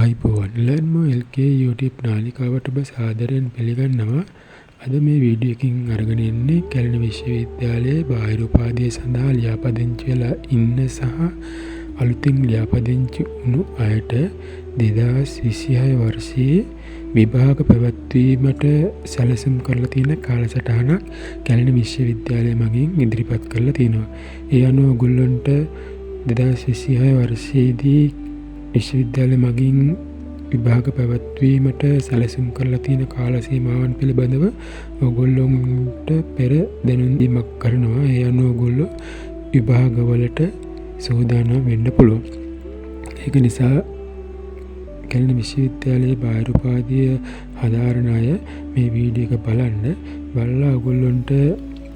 iPhone Learn More LK YouTube නාලිකාවට ඔබ සාදරයෙන් පිළිගන්නවා. අද මේ වීඩියෝ එකකින් අරගෙන ඉන්නේ කැලණි විශ්වවිද්‍යාලයේ බාහිර උපාධිය සඳහා ලියාපදිංචි වෙලා ඉන්න සහ අලුතින් ලියාපදිංචි වුණු අයට 2026 වර්ෂයේ විභාග පැවැත්වීමට සැලසුම් කරලා තියෙන කාලසටහනක් කැලණි විශ්වවිද්‍යාලය මගින් ඉදිරිපත් කරලා තියෙනවා. ඒ අනුව ඔයගොල්ලන්ට 2026 වර්ෂයේදී විශ්වවිද්‍යාලය මගින් විභාග පැවැත්වීමට සැලසුම් කරලා තියෙන කාල සීමාවන් පිළිබඳව ඔයගොල්ලොන්ට පෙර දැනුම් දීමක් කරනවා. ඒ අනුව ඔයගොල්ලෝ විභාගවලට සූදානම් වෙන්න පුළුවන්. ඒක නිසා කැලණි විශ්වවිද්‍යාලයේ බාහිර උපාධිය හදාරන අය මේ වීඩියෝ එක බලලා ඔයගොල්ලොන්ට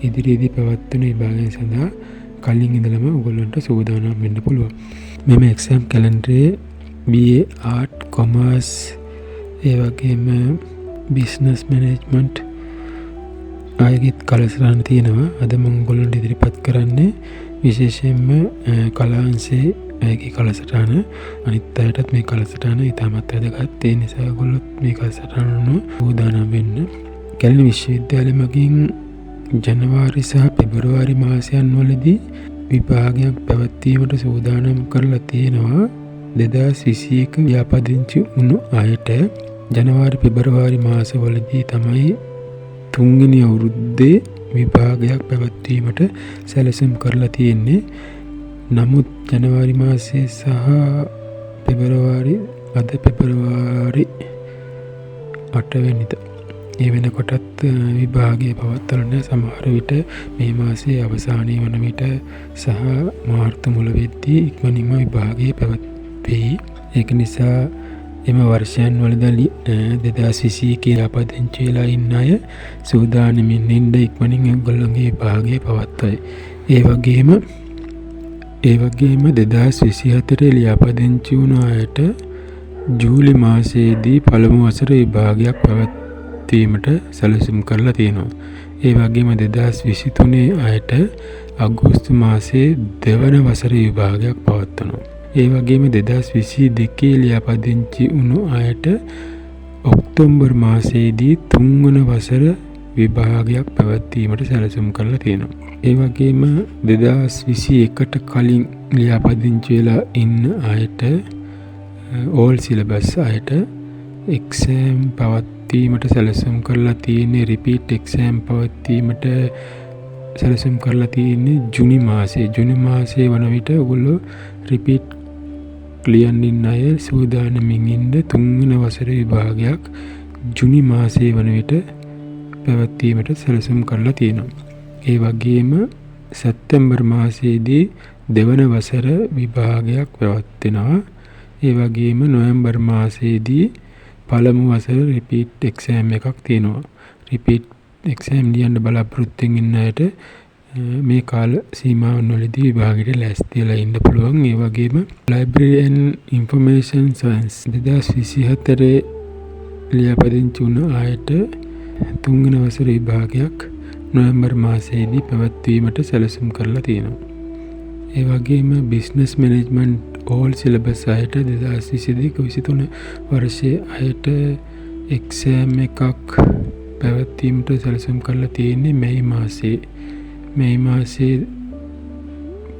ඉදිරියේදී පැවැත්වෙන විභාගයන් සඳහා කලින් ඉඳලම ඔයගොල්ලන්ට සූදානම් වෙන්න පුළුවන්. මෙම එක්සෑම් කැලෙන්ඩරේ BA ආර්ට් කොමර්ස් ඒ වගේම බිස්නස් මැනේජ්මන්ට් අයගෙත් කාලසටහන තියෙනවා. අද මම ඔයගොල්ලන්ට ඉදිරිපත් කරන්නේ විශේෂයෙන්ම කලාංශයේ අයගේ කාලසටහන. අනිත් අයටත් මේ කාලසටහන ඉතාමත් වැදගත්. ඒ නිසා ඔයගොල්ලොත් මේ කාලසටහන සූදානම් වෙන්න. කැලණි විශ්වවිද්‍යාලය මගින් ජනවාරි සහ පෙබරවාරි මාසයන් වලදී විභාගයක් පැවැත්වීමට සූදානම් කරලා තියෙනවා. 2021 ලියාපදිංචි වුණු අයට ජනවාරි පෙබරවාරි මාසවලදී තමයි තුන්වෙනි අවුරුද්දේ විභාගයක් පැවැත්වීමට සැලසුම් කරලා තියෙන්නේ. නමුත් ජනවාරි මාසයේ සහ පෙබරවාරි 8 වෙනිදා ඒ වෙනකොටත් විභාගය පවත්වන්න සමහර විට මේ මාසයේ අවසානයේ වන විට සහ මාර්තු මුල වෙද්දී ඉක්මනින්ම විභාගය පැවැත්වෙයි. ඒක නිසා එම වර්ෂයන් වලදී 2021 ලියාපදිංචි වෙලා ඉන්න අය සූදානමින් ඉන්න ඉක්මනින් ඔයගොල්ලෝගේ විභාගය පවත්වයි. ඒ වගේම 2024 ලියාපදිංචි වුණ අයට ජූලි මාසයේදී පළමු වසර විභාගයක් පැවැත්වීමට සැලසුම් කරලා තියෙනවා. ඒ වගේම 2023 අයට අගෝස්තු මාසයේ දෙවන වසර විභාගයක් පවත්වනවා. ඒ වගේම 2022 ලියාපදිංචි වුණු අයට ඔක්තෝබර් මාසයේදී තුන්වන වසර විභාගයක් පැවැත්වීමට සැලසුම් කරලා තියෙනවා. ඒ වගේම 2021ට කලින් ලියාපදිංචි වෙලා ඉන්න අයට ඕල් සිලබස් අයට එක්සෑම් පවත්වීමට සැලසුම් කරලා තියෙන්නේ. රිපීට් එක්සෑම් පවත්වීමට සැලසුම් කරලා තියෙන්නේ ජුනි මාසයේ වන විට ඔයගොල්ලෝ රිපීට් ලියන්න ඉන්න අය සූදානමින් ඉන්න තුන්වෙනි වසර විභාගයක් ජුනි මාසයේ වන විට පැවැත්වීමට සැලසුම් කරලා තියෙනවා. ඒ වගේම සැප්තැම්බර් මාසයේදී දෙවන වසර විභාගයක් පැවැත්වෙනවා. ඒ වගේම නොවැම්බර් මාසයේදී පළමු වසර රිපීට් එක්සෑම් එකක් තියෙනවා. රිපීට් එක්සෑම් ලියන්න බලාපොරොත්තු වෙන අයට මේ කාල සීමාවන් වලදී විභාගයට ලෑස්ති වෙලා ඉන්න පුළුවන්. ඒ වගේම ලයිබ්‍රරි ඇන්ඩ් ඉන්ෆර්මේෂන් සයන්ස් 2024 ලියාපදිංචි වුණ අයට තුන්වෙනි වසර විභාගයක් නොවැම්බර් මාසයේදී පැවැත්වීමට සැලසුම් කරලා තියෙනවා. ඒ වගේම බිස්නස් මැනේජ්මන්ට් ඕල් සිලබස් අයට 2022-23 වර්ෂයේ අයට එක්සෑම් එකක් පැවැත්වීමට සැලසුම් කරලා තියෙන්නේ මේ මාසයේ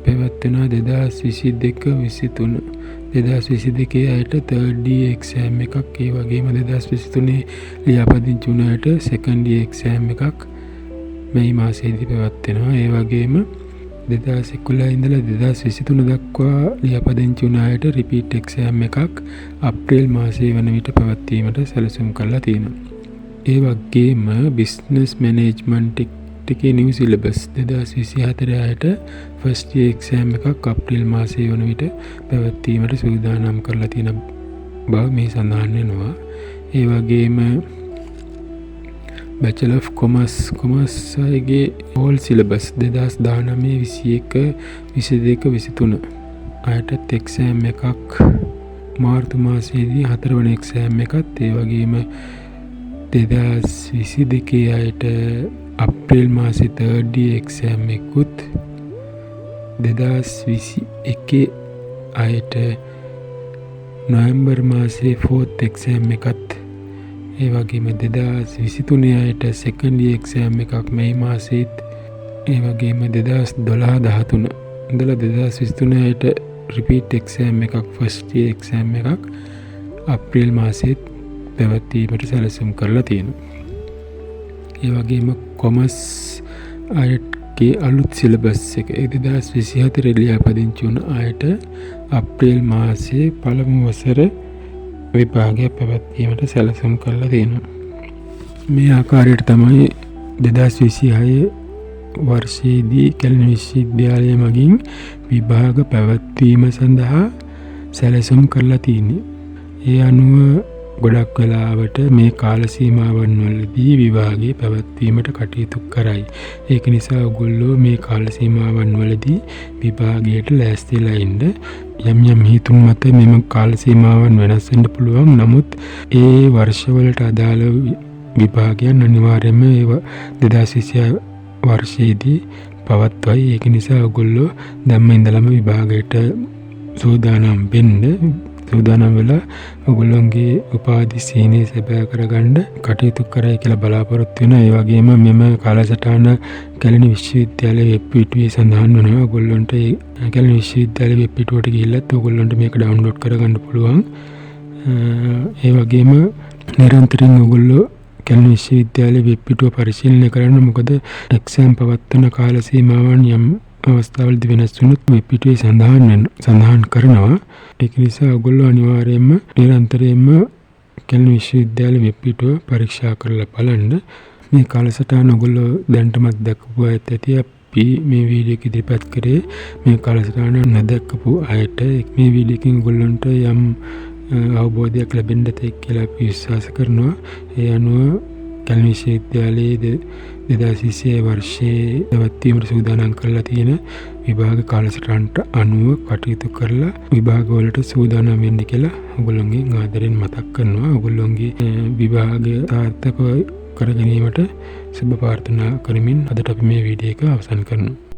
පැවැත්වෙන 2022-23 අයට third year එක්සෑම් එකක්. ඒ වගේම 2023 ලියාපදිංචි වුණ අයට second year එක්සෑම් එකක් මේ මාසයේදී පැවැත්වෙනවා. ඒ වගේම 2011 ඉඳලා 2023 දක්වා ලියාපදිංචි වුණ අයට රිපීට් එක්සෑම් එකක් අප්‍රේල් මාසයේ වන විට පැවැත්වීමට සැලසුම් කරලා තියෙනවා. ඒ වගේම බිස්නස් මැනේජ්මන්ට් එකේ නිව් සිලබස් 2024 අයට ෆස්ට් ඉයර් එක්සෑම් එකක් අප්‍රේල් මාසයේ වන විට පැවැත්වීමට සූදානම් කරලා තියෙන බව මේ සඳහන් වෙනවා. ඒ වගේම Bachelor of Commerce අයගේ all syllabus 2019 21 22 අයටත් එක්සෑම් එකක් මාර්තු මාසයේදී 4 වෙනි එක්සෑම් එකත්. ඒ වගේම 2022 අයට අප්‍රේල් මාසයේ third year එක්සෑම් එකකුත් 2021 අයට නොවැම්බර් මාසේ 4th එක්සෑම් එකත් ඒ වගේම 2023 අයට සෙකන්ඩ් ඉයර් එක්සෑම් එකක් මේ මාසෙත් ඒ වගේම 2012-13 ඉඳලා 2023 අයට රිපීට් එක්සෑම් එකක් ෆස්ට් ඉයර් එක්සෑම් එකක් අප්‍රේල් මාසෙත් පැවැත්වීමට සැලසුම් කරලා තියෙනවා. ඒ වගේම කොමර්ස් අයටගේ අලුත් සිලබස් එක 2024 ලියාපදිංචි වුණ අයට අප්‍රේල් මාසයේ පළමු වසර විභාගය පැවැත්වීමට සැලසුම් කරලා තියෙනවා. මේ ආකාරයට තමයි 2026 වර්ෂයේදී කැලණි විශ්වවිද්‍යාලය මගින් විභාග පැවැත්වීම සඳහා සැලසුම් කරලා තියෙන්නේ. ඒ අනුව ගොඩක් වෙලාවට මේ කාල සීමාවන් වලදී විභාගය පැවැත්වීමට කටයුතු කරයි. ඒක නිසා ඔයගොල්ලෝ මේ කාල සීමාවන් වලදී විභාගයට ලෑස්තිලා ඉන්න. යම් හේතුන් මත මෙම කාල සීමාවන් වෙනස් වෙන්න පුළුවන්. නමුත් ඒ වර්ෂවලට අදාළ විභාගයන් අනිවාර්යයෙන්ම 2026 වර්ෂයේදී පවත්වයි. ඒක නිසා ඔයගොල්ලෝ දැම්ම ඉඳලම විභාගයට සූදානම් වෙන්න. සූදානම් වෙලා ඔයගොල්ලෝගේ උපාධි සීනේ සැබෑ කරගන්න කටයුතු කරයි කියලා බලාපොරොත්තු වෙනවා. ඒ වගේම මෙම කාලසටහන කැලණි විශ්වවිද්‍යාලයේ වෙබ් පිටුවේ සඳහන් වෙනවා. ඔයගොල්ලන්ට කැලණි විශ්වවිද්‍යාලයේ වෙබ් පිටුවට ගිහිල්ලත් ඔයගොල්ලන්ට මේක ඩවුන්ලෝඩ් කරගන්න පුළුවන්. ඒ වගේම නිරන්තරයෙන් ඔයගොල්ලෝ කැලණි විශ්වවිද්‍යාලයේ වෙබ් පිටුව පරිශීලනය කරන්න. මොකද එක්සෑම් පවත්වන කාල සීමාවන් යම් අවස්ථාවලදී වෙනස් වුණොත් වෙබ් පිටුවේ සඳහන් කරනවා. ඒක නිසා ඔයගොල්ලෝ අනිවාර්යයෙන්ම නිරන්තරයෙන්ම කැලණි විශ්වවිද්‍යාලයේ වෙබ් පිටුව පරීක්ෂා කරලා බලන්න. මේ කාලසටහන ඔයගොල්ලෝ දැන්ටමත් දැක්කපු අයත් ඇති. අපි මේ වීඩියෝ එක ඉදිරිපත් කරේ මේ කාලසටහන නොදැක්කපු අයට මේ වීඩියෝ එකෙන් ඔයගොල්ලන්ට යම් අවබෝධයක් ලැබෙන්න ඇති කියලා අපි විශ්වාස කරනවා. ඒ අනුව කැලණි විශ්වවිද්‍යාලයේ 2026 වර්ෂයේ පැවැත්වීමට සූදානම් කරලා තියෙන විභාග කාලසටහනට අනුව කටයුතු කරලා විභාග වලට සූදානම් වෙන්න කියලා ඔයගොල්ලෝගෙන් ආදරෙන් මතක් කරනවා. ඔයගොල්ලෝගේ විභාගය සාර්ථකව කර ගැනීමට සුබ ප්‍රාර්ථනා කරමින් අදට අපි මේ වීඩියෝ එක අවසන් කරනවා.